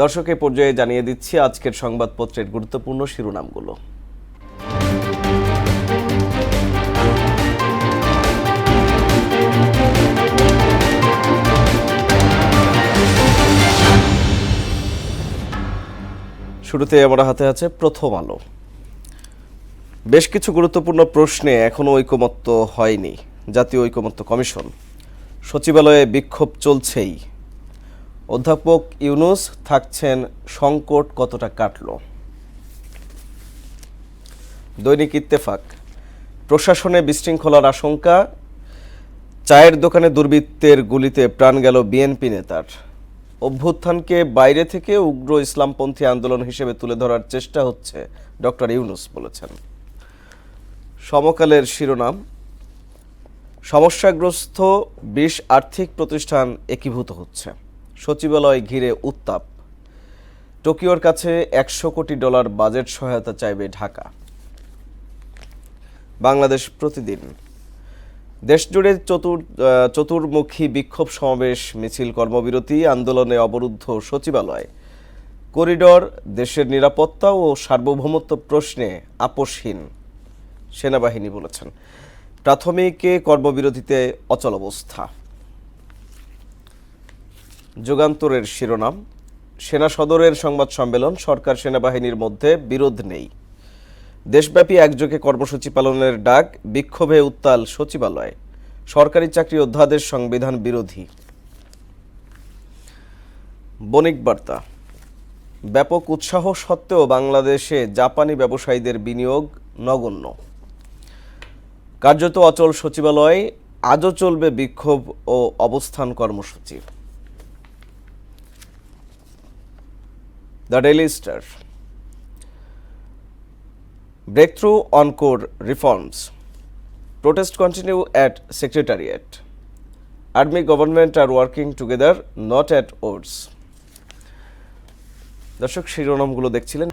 দর্শক এই পর্যায়ে জানিয়ে দিচ্ছি আজকের সংবাদপত্রের গুরুত্বপূর্ণ শিরোনামগুলো। শুরুতে আমরা হাতে আছে প্রথম আলো। বেশ কিছু গুরুত্বপূর্ণ প্রশ্নে এখনো ঐকমত্য হয়নি জাতীয় ঐকমত্য কমিশন। সচিবালয়ে বিক্ষোভ চলছেই। অধ্যাপক ইউনূস থাকছেন, সংকট কতটা কাটল? দৈনিক ইত্তেফাক, প্রশাসনে বিশৃঙ্খলার আশঙ্কা, চায়ের দোকানে দুর্বৃত্তের গুলিতে প্রাণ গেল বিএনপি নেতার। অভ্যুত্থানকে বাইরে থেকে উগ্র ইসলামপন্থী আন্দোলন হিসেবে তুলে ধরার চেষ্টা হচ্ছে, ডক্টর ইউনূস বলেছেন। সমকালের শিরোনাম, সমস্যাগ্রস্ত 20 আর্থিক প্রতিষ্ঠান একীভূত হচ্ছে। সচিবালয় ঘিরে উত্তাপ। টোকিওর কাছে $100 কোটি বাজেট সহায়তা চাইবে ঢাকা। বাংলাদেশ প্রতিদিন, দেশজুড়ে চতুর্মুখী বিক্ষোভ সমাবেশ, মিছিল, কর্মবিরতি, আন্দোলনে অবরুদ্ধ সচিবালয়। করিডর দেশের নিরাপত্তা ও সার্বভৌমত্ব প্রশ্নে আপোষহীন, সেনাবাহিনী বলেছেন। প্রাথমিকে কর্মবিরতিতে অচল অবস্থা। যুগান্তরের শিরোনাম, সেনা সদরের সংবাদ সম্মেলন, সরকার সেনাবাহিনীর মধ্যে বিরোধ নেই। দেশব্যাপী একযোগে কর্মসূচি পালনের ডাক, বিক্ষোভে উত্তাল সচিবালয়। সরকারি চাকরি অধ্যাদেশ সংবিধান বিরোধী। বণিক বার্তা, ব্যাপক উৎসাহ সত্ত্বেও বাংলাদেশে জাপানি ব্যবসায়ীদের বিনিয়োগ নগণ্য। কার্যত অচল সচিবালয়, আজও চলবে বিক্ষোভ ও অবস্থান কর্মসূচি। The daily star, breakthrough on core reforms. Protests continue at Secretariat. Army government are working together, not at odds. দর্শক, শিরোনামগুলো দেখছিলেন।